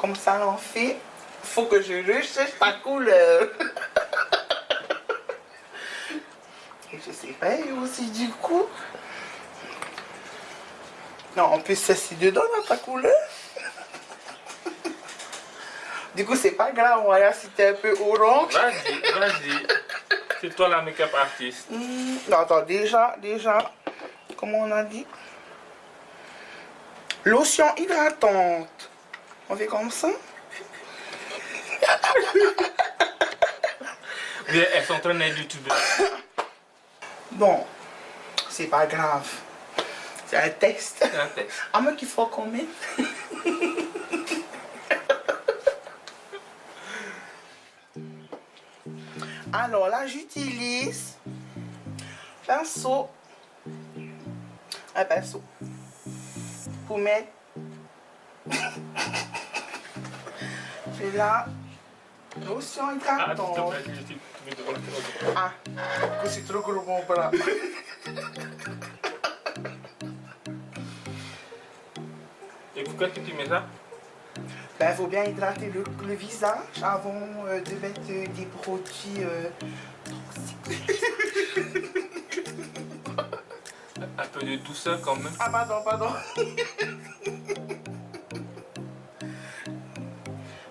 comme ça l'on fait. Faut que je recherche ta couleur. Et je sais pas aussi du coup. Non, on peut ceci dedans dans ta couleur. Du coup, c'est pas grave, on va voir si t'es un peu orange. Vas-y, vas-y. C'est toi la make-up artiste. Non, attends, déjà, comment on a dit? Lotion hydratante. On fait comme ça? Mais elles sont en train d'être YouTube. Bon, c'est pas grave. C'est un test. C'est un test. À moins qu'il faut qu'on mette. Alors là, j'utilise pinceau. Un pinceau. Pour mettre. Et là, lotion Ah, hydratante. tu mets devant le Ah, c'est trop gros mon bras. Et pourquoi tu mets ça? Ben, il faut bien hydrater le visage avant de mettre des produits Un peu de douceur quand même. Ah, pardon.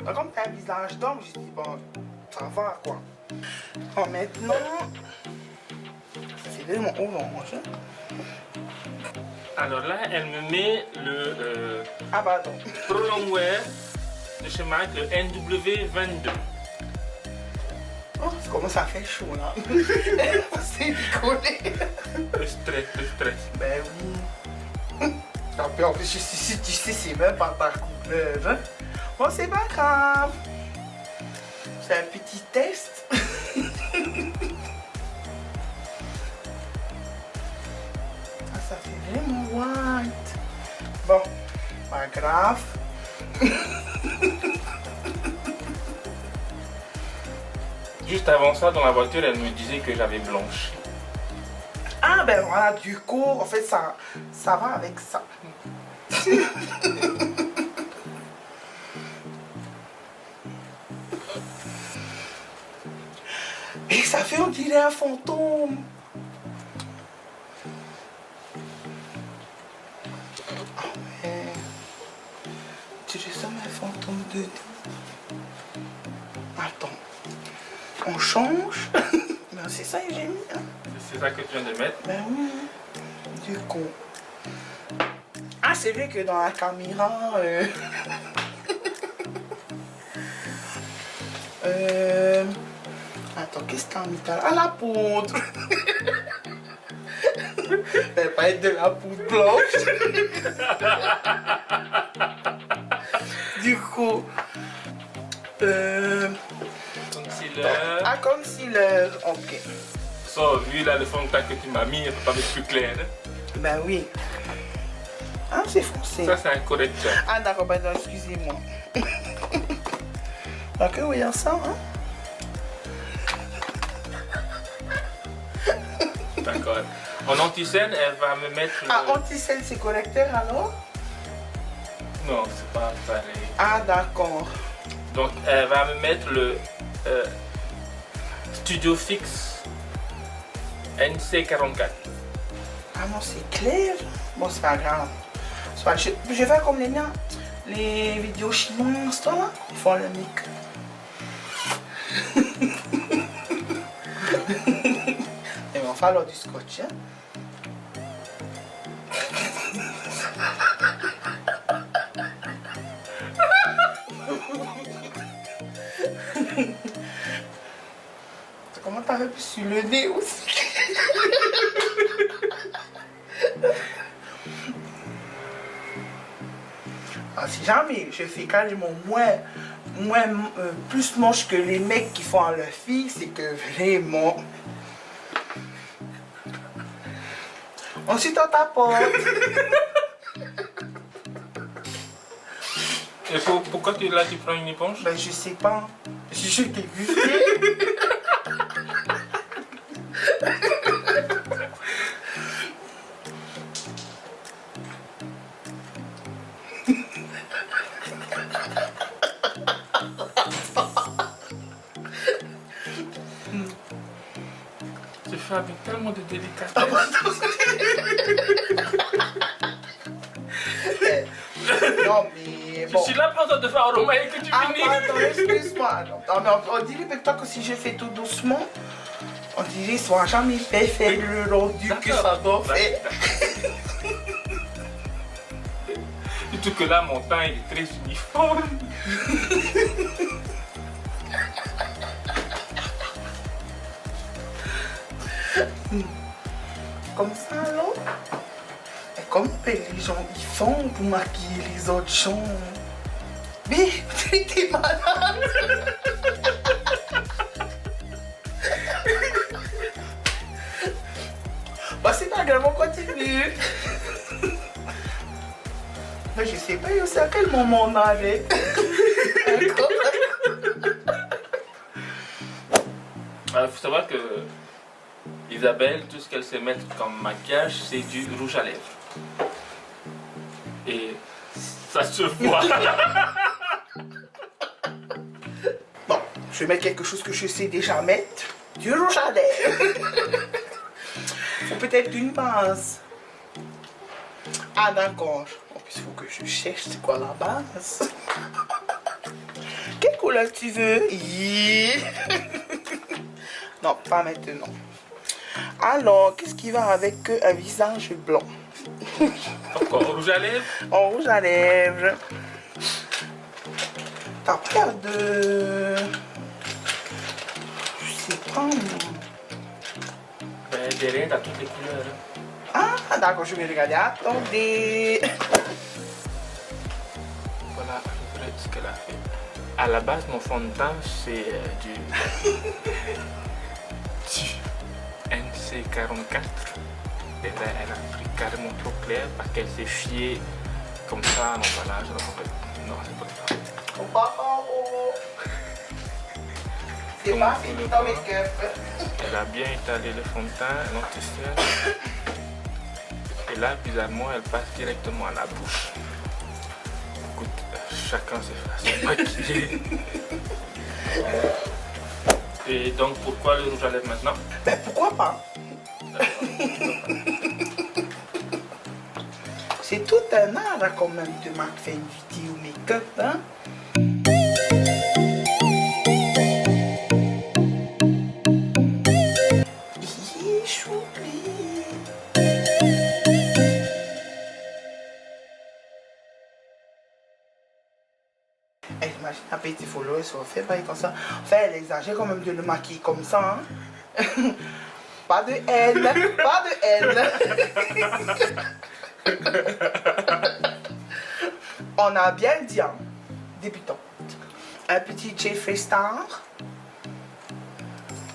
Donc, comme tu as un visage d'homme, je dis, bon, ça va quoi. Bon, maintenant, c'est vraiment orange. Alors là, elle me met le Ah, pardon. Pro Longwear de chez Mac, le NW22. Oh, c'est comment ça fait chaud là. C'est décollé. Le stress. Ben oui. En plus, tu sais, c'est même pas ta couleur. Hein? Bon, c'est pas grave. C'est un petit test. Ah, ça fait vraiment white. Bon, pas grave. Juste avant ça, dans la voiture, elle me disait que j'avais blanchi. Ah ben voilà, du coup, en fait, ça va avec ça. Et ça fait, on dirait un fantôme. Ah ouais. Tu ressembles à un fantôme dedans. Attends. On change. Ben c'est ça que j'ai mis. Hein. C'est ça que tu viens de mettre. Ben oui. Du coup. Ah, c'est vrai que dans la caméra. Attends, qu'est-ce que t'as mis là? Ah, la poudre. Ça va pas être de la poudre blanche. Du coup. Concealer. Ah, concealer. Ok. Ça, vu là le fond de teint que tu m'as mis, il ne peut pas être plus clair. Hein? Ben oui. Ah, c'est foncé. Ça, c'est un correcteur. Ah, d'accord, pardon, excusez-moi. Ok, oui, ça, hein? D'accord. En anti-scène, elle va me mettre. Ah, anti-sel, c'est correcteur alors? Non, c'est pas pareil. Ah, d'accord. Donc, elle va me mettre le Studio Fix NC44. Ah non, c'est clair. Bon, c'est pas grave. Soit je vais faire comme les miens. Les vidéos chinoises, toi là, ils font le mic. Et on va faire alors du scotch, hein. Comment t'avais pu sur le nez aussi? Ah, si jamais je fais carrément plus moche que les mecs qui font à leur fille, c'est que vraiment. Ensuite on t'apporte. Et pourquoi tu prends une éponge? Ben je sais pas. Je t'ai vu. fais avec tellement de délicatesse. Non, mais bon. Je suis là pour te faire aroma et que tu Ah, finis. pardon, excuse-moi. Non, mais on dirait peut-être que si je fais tout doucement, on dirait soit jamais fait le rendu que ça doit faire. Surtout que là, mon teint il est très uniforme. Comme ça, là. Et comme les gens ils font pour maquiller les autres gens. Mais t'es malade. Bah c'est pas grave, on continue. Mais je sais pas, je sais à quel moment on allait. Il faut savoir que Isabelle, tout ce qu'elle sait mettre comme maquillage, c'est du rouge à lèvres. Et ça se voit. Bon, je vais mettre quelque chose que je sais déjà mettre. Du rouge à lèvres. Faut peut-être une base. Ah d'accord. En plus, il faut que je cherche c'est quoi la base. Quelle couleur tu veux? Non, pas maintenant. Alors, qu'est-ce qui va avec un visage blanc? Encore rouge à lèvres. En rouge à lèvres. T'as peur de... Je sais pas. Ben, derrière, t'as toutes les couleurs. Ah, d'accord, je vais regarder. Attendez. Voilà à peu près ce qu'elle a fait. À la base, mon fond de teint, c'est du NC44. Et là, elle a pris carrément trop clair parce qu'elle s'est fiée comme ça à l'emballage. Alors, en fait, non, c'est pas ça. Oh, c'est Donc, pas pour fini le ton corps, make-up. Elle a bien étalé le fond de teint, l'anti-ciel. Et là, bizarrement, elle passe directement à la bouche. Écoute, chacun ses façons de maquiller. Et donc, pourquoi le rouge à lèvres maintenant? Ben pourquoi pas? C'est tout un art quand même de faire une vidéo make-up, hein? Imagine un petit follower sur Facebook comme ça. Enfin, elle exagère quand même de le maquiller comme ça. Hein? Pas de haine, pas de haine. On a bien dit, hein, débutant. Un petit Jeffree Star.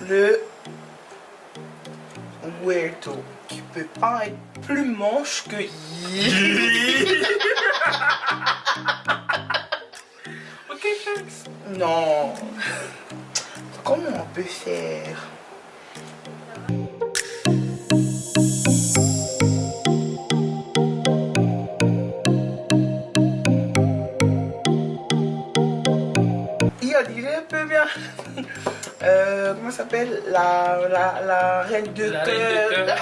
Le Weirdo, qui peut pas être plus moche que Ok, thanks. Non. Comment on peut faire? Il a dit un peu bien. Comment ça s'appelle? La reine de La cœur. reine de cœur.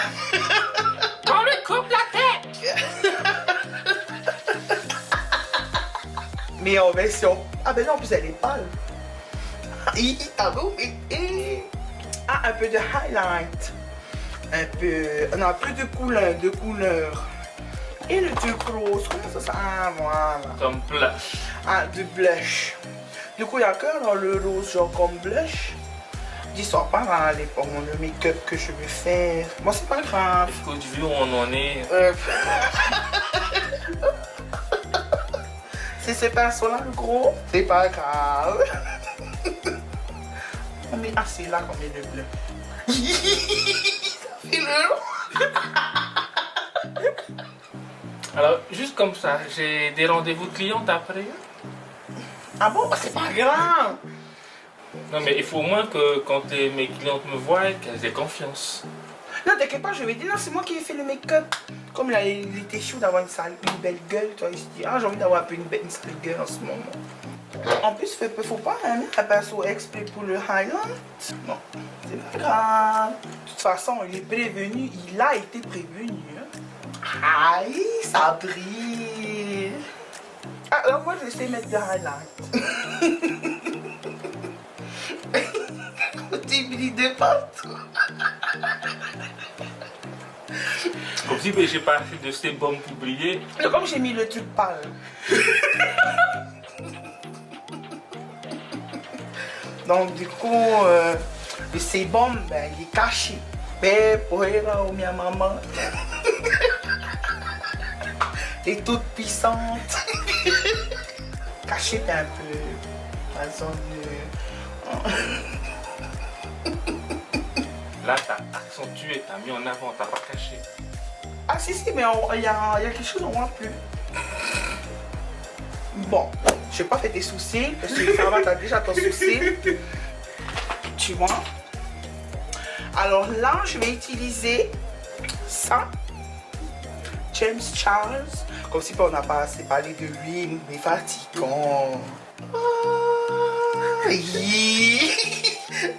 On lui coupe la tête. Mais en version. Ah ben non, en plus elle est pâle. Ah bon? Ah, un peu de highlight. Un peu. Non, plus de couleur. Et le truc rose, comment ça s'appelle? Ah, voilà. Comme blush. Ah, de blush. Du coup, il n'y a que dans le rose, genre comme blush. Dis-toi pas dans le make-up que je veux faire. Moi, c'est pas grave. Écoute, vu où on en est. C'est ce pinceau-là, le gros. C'est pas grave. On met assez là qu'on met le bleu. Ça fait le... Alors, juste comme ça, j'ai des rendez-vous clientes après. Ah bon? C'est pas grave. Non, mais il faut au moins que quand mes clientes me voient, qu'elles aient confiance. Non, t'inquiète pas, je vais dire, non, c'est moi qui ai fait le make-up. Comme là, il était chaud d'avoir une belle gueule, toi, il se dit, ah, j'ai envie d'avoir un peu une sale gueule en ce moment. En plus, faut pas hein, un pinceau exprès pour le highlight. Non, C'est pas grave. De toute façon, il est prévenu. Il a été prévenu. Hein. Aïe, ça brille. Alors moi, j'essaie de mettre des highlights. Tu brilles de partout. Comme si j'ai pas assez de sébum pour briller. Mais comme j'ai mis le truc pâle. Donc du coup, le sébum, ben, il est caché. Mais pour elle, oh, ma maman, elle est toute puissante. Caché un peu la zone Là, t'as accentué, t'as mis en avant, t'as pas caché. Ah si, mais il y a quelque chose en moins plus. Bon, je vais pas faire des sourcils, parce que ça va, t'as déjà ton sourcil. Tu vois. Alors là, je vais utiliser ça. James Charles. Comme si on n'a pas assez parlé de lui, mais fatigant.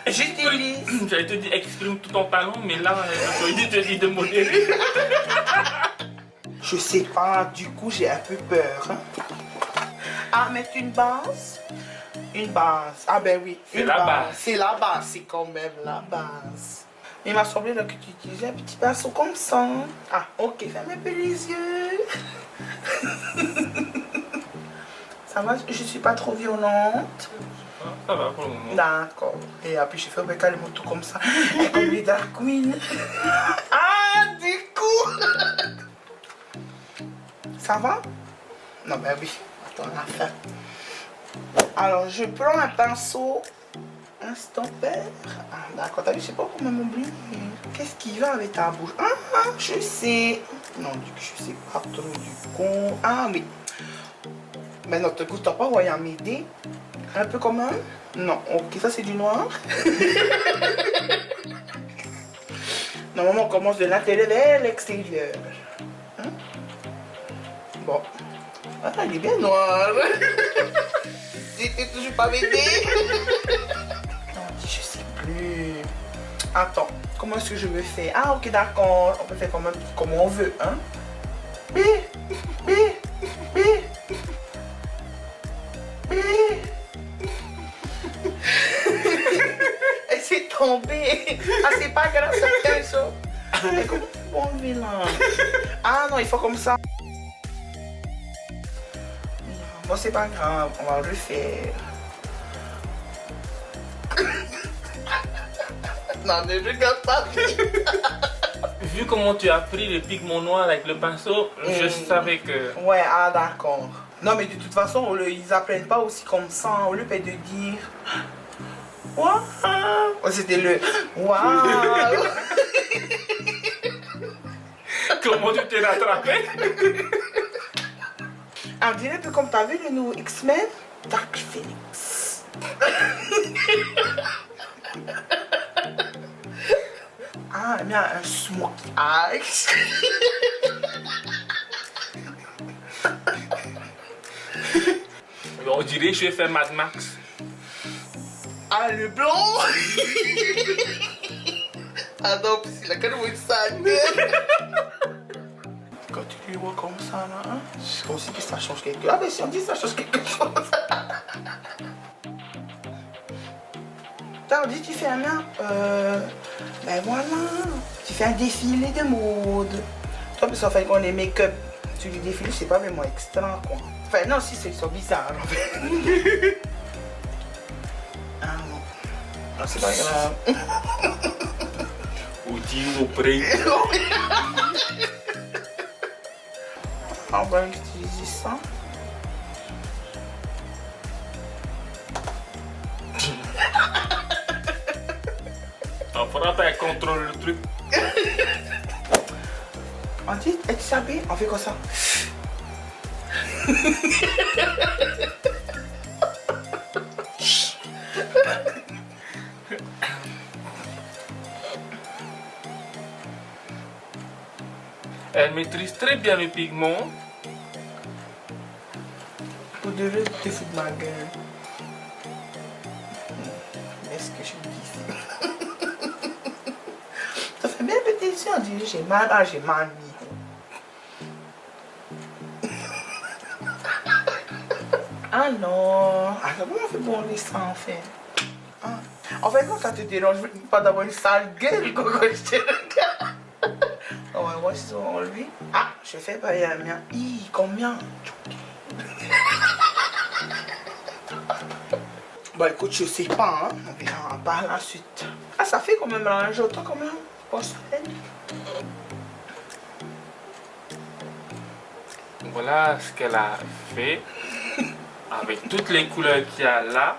J'utilise. J'allais te dire exprime tout ton talent, mais là, je dis de modérer. Je sais pas, du coup j'ai un peu peur. Hein. Ah, mettre une base. Une base. Ah ben oui. C'est la base. C'est la base, c'est quand même la base. Il m'a semblé là, que tu utilisais un petit pinceau comme ça. Ah, ok, ferme un peu les yeux. Ça va, je suis pas trop violente. Ça va pour le moment. D'accord. Et puis je fais calme tout comme ça. Comme les Dark Queen. Ah, du coup. Ça va? Non, ben oui. Attends, on a fait. Alors, je prends un pinceau. Un stopper. Ah, d'accord, t'as vu, je sais pas comment m'oublier. Qu'est-ce qui va avec ta bouche? Ah, je sais. Non, du coup, je sais pas trop du coup. Ah, oui. Mais non, te goûte pas, voyant m'aider. Un peu comme un. Non, ok, ça c'est du noir. Normalement, on commence de l'intérieur vers l'extérieur. Hein? Bon. Ah, il est bien noir. Tu t'es toujours pas m'aider. Je sais plus. Attends, comment est-ce que je veux faire? Ah, ok, d'accord. On peut faire comme on veut, hein? B, B, B, B. Elle s'est tombée. Ah, c'est pas grave, ça fait ça. Mais comment on peut enlever là? Ah non, il faut comme ça. Bon, c'est pas grave, on va le refaire. Non, ne regarde pas. Vu comment tu as pris le pigment noir avec le pinceau, je savais que... Ouais, ah d'accord. Non, mais de toute façon, ils apprennent pas aussi comme ça. Au lieu de dire... Waouh! C'était le... Waouh! Comment tu t'es rattrapé? On dirait un peu comme t'as vu le nouveau X-Men, Dark Phoenix. Ah, il y a un smoky eyes. On dirait que je vais faire Mad Max. Ah, le blanc. Ah non, puis c'est la canne de sang. Quand tu les vois comme ça, là, hein, c'est comme si ça change quelque chose. Ah, mais si on dit ça change quelque chose. T'as dit, tu fais un mien. Ben voilà. Tu fais un défilé de mode. Toi, parce qu'en fait, on est make-up. Tu les défiles, c'est pas vraiment extra, quoi. Enfin, non, si, c'est bizarre, en fait. Ah non. Non, c'est pas grave. Ou dit au prix. On va utiliser ça. On fera pas un contrôle le truc. On dit, tu savais, on fait comme ça. Elle maîtrise très bien le pigment. Pour de vrai, tu te fous de ma gueule. Est-ce que je dis si on dit j'ai mal, ah j'ai mal mis. Alors, comment on fait pour enlever ça en fait? Ah. En fait, non, ça te dérange pas d'avoir une sale gueule quand je te regarde. On va voir si ça va enlever. Ah, je fais pas la mienne. Combien? Bon, écoute, je sais pas, hein. On verra par la suite. Ah, ça fait quand même un jour, quand même. Pas semaine. Voilà ce qu'elle a fait. Avec toutes les couleurs qu'il y a là,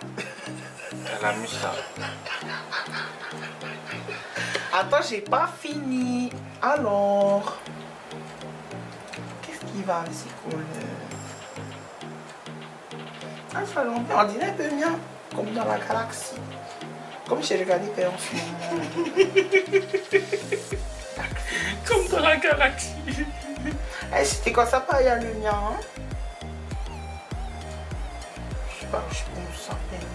elle a mis ça. Attends, j'ai pas fini. Alors, qu'est-ce qui va avec ces couleurs? Ah, ça va, on dirait un peu bien, comme dans la galaxie. Comme j'ai regardé Père en ce moment. Comme dans la galaxie. Eh, c'était quoi ça, pas y a le mien, hein? Je sais pas, je sais pas où ça s'appelle.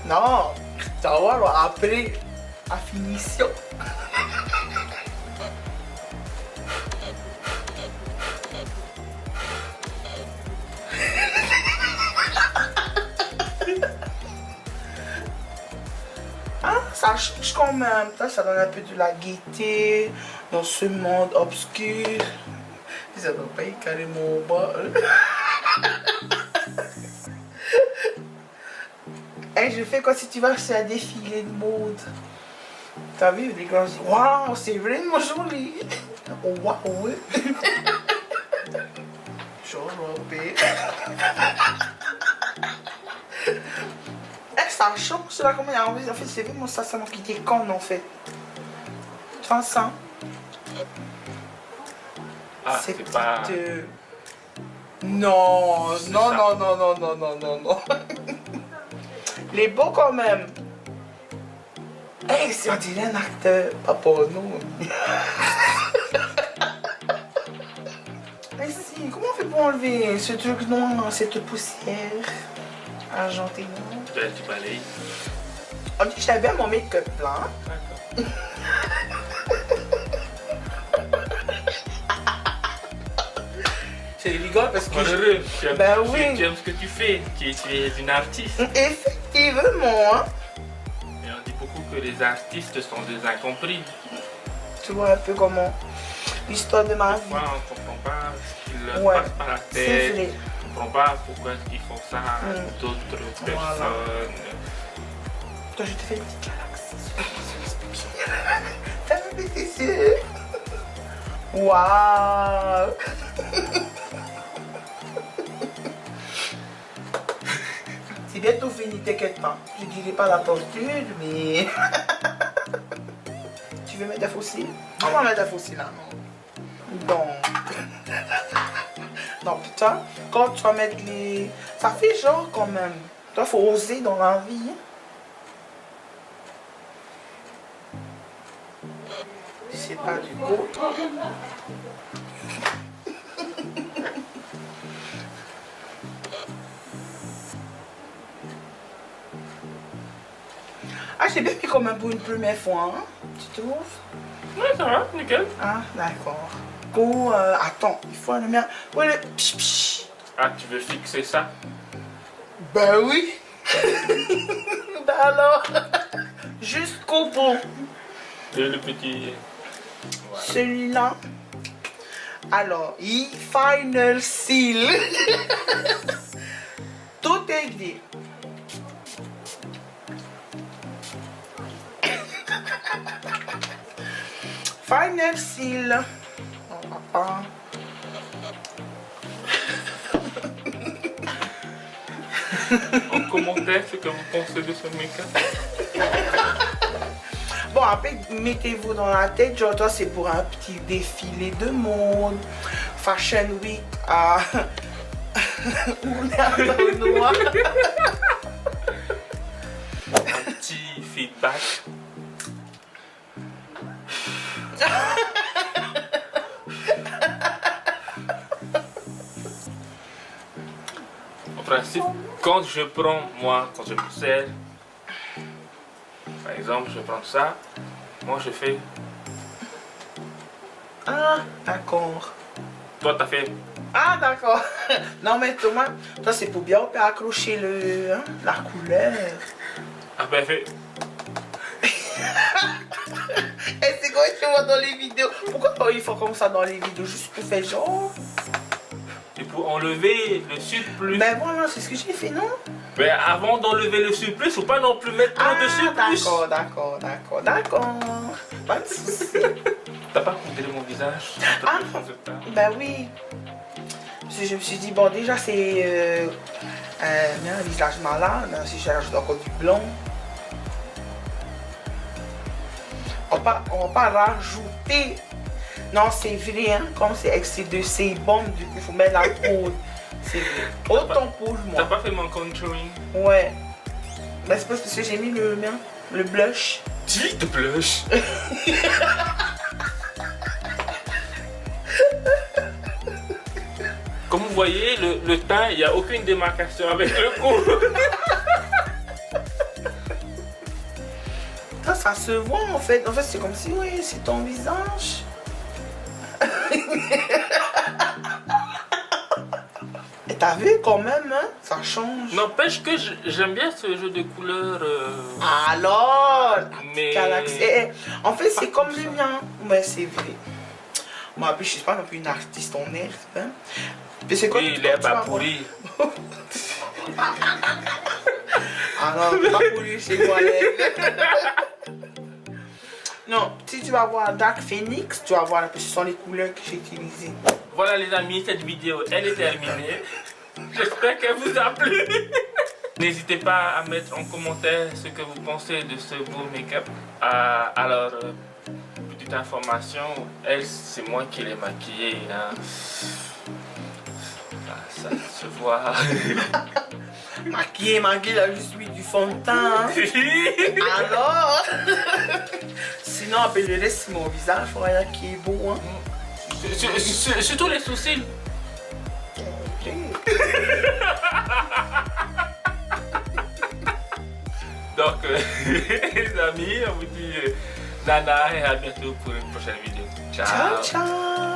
Non, ça va alors après la finition. Ah, ça change quand même. Ça donne un peu de la gaieté dans ce monde obscur. Ça doit pas être carrément au bas. Hey, je fais comme si tu vas sur un défilé de mode. T'as vu, les gars disent waouh, c'est vraiment joli. Oh, waouh, ouais. Chorobé. Eh, ça change là, comment il y a envie. En fait, c'est vraiment ça, ça m'a quitté quand en fait. Tu vois ça? Ah, c'est c'est pas... Non, C'est non, ça. non, non, non, non, non, non, non. Il est beau quand même. Hey, c'est on dirait un acteur. Pas pour nous. Mais si, comment on fait pour enlever ce truc noir, cette poussière argentée noire? Tu balayes. On dit que j'avais bien mon make-up là. Hein? D'accord. Je rigole parce que Heureux, tu aimes, Ben oui. tu aimes ce que tu fais, tu es une artiste. Effectivement, hein. Et on dit beaucoup que les artistes sont des incompris. Tu vois un peu comment l'histoire de ma vie. Parfois, on ne comprend pas ce qui leur Ouais, passe par la c'est tête. vrai. On ne comprend pas pourquoi ils font ça à d'autres Voilà. personnes. Toi, je te fais une petite galaxie. Ferme tes yeux. Waouh. C'est bientôt fini, t'inquiète pas. Je dirais pas la torture, mais... Tu veux mettre des fossiles? On va mettre des fossiles là, non? Donc... Non, putain, quand tu vas mettre les... Ça fait genre quand même. Toi, faut oser dans la vie. C'est pas du coup. Ah, j'ai bien mis comme un pour une première fois, hein? Tu trouves? Ouais, ça va, nickel. Ah, d'accord. Bon, attends, il faut le mien. Ouais, le... Psh, psh. Ah, tu veux fixer ça? Ben oui. Ben alors, jusqu'au bout. Et le petit... Voilà. Celui-là. Alors, final seal. Tout est dit. Final seal. On va pas. En commentaire, ce que vous pensez de ce make-up. Bon, après, mettez-vous dans la tête, genre, toi, c'est pour un petit défilé de mode. Fashion Week à... On est à Noir. Un petit feedback. quand je prends, moi, quand je me sers, par exemple, je prends ça, moi je fais. Ah, d'accord. Toi, t'as fait. Ah, d'accord. Non, mais Thomas, toi, c'est pour bien accrocher la couleur. Ah, ben, fait. Et c'est quoi que tu vois dans les vidéos? Pourquoi ils font comme ça dans les vidéos? Juste pour faire genre. Et pour enlever le surplus. Ben voilà, c'est ce que j'ai fait, non? Mais avant d'enlever le surplus, faut pas non plus mettre trop de surplus. D'accord. Pas de soucis. T'as pas contrôlé mon visage? Ah, ben oui. Parce que je me suis dit, bon, déjà, c'est un visage malade. Si je rajoute encore du blond. On va pas rajouter. Non, c'est vrai, hein, comme c'est excès de sébum, du coup, il faut mettre la poudre. C'est vrai. Autant pour moi. T'as pas fait mon contouring? Ouais. Ben, c'est parce que j'ai mis le blush. Dis de blush. Comme vous voyez, le teint, il n'y a aucune démarcation avec le cou. Ça se voit en fait. En fait, c'est comme si, oui, c'est ton visage. Et t'as vu quand même, hein? Ça change. N'empêche que j'aime bien ce jeu de couleurs. Alors, mais... Galaxy. En fait, c'est comme le mien. Ouais, c'est vrai. Moi, je suis pas non plus une artiste en herbe. Hein. Puis c'est quoi? Oui, il est pas pourri. Ah non, pas pourri chez moi. Non, si tu vas voir Dark Phoenix, tu vas voir, ce sont les couleurs que j'ai utilisées. Voilà les amis, cette vidéo, elle est terminée. J'espère qu'elle vous a plu. N'hésitez pas à mettre en commentaire ce que vous pensez de ce beau make-up. Alors, petite information, elle, c'est moi qui l'ai maquillée. Hein. Ça se voit. Maquillé, là, je suis du fond de teint. Alors, sinon, après le reste, c'est mon visage, voilà, qui est beau. Hein. Surtout les sourcils. Donc, les amis, on vous dit nana et à bientôt pour une prochaine vidéo. Ciao. Ciao, ciao.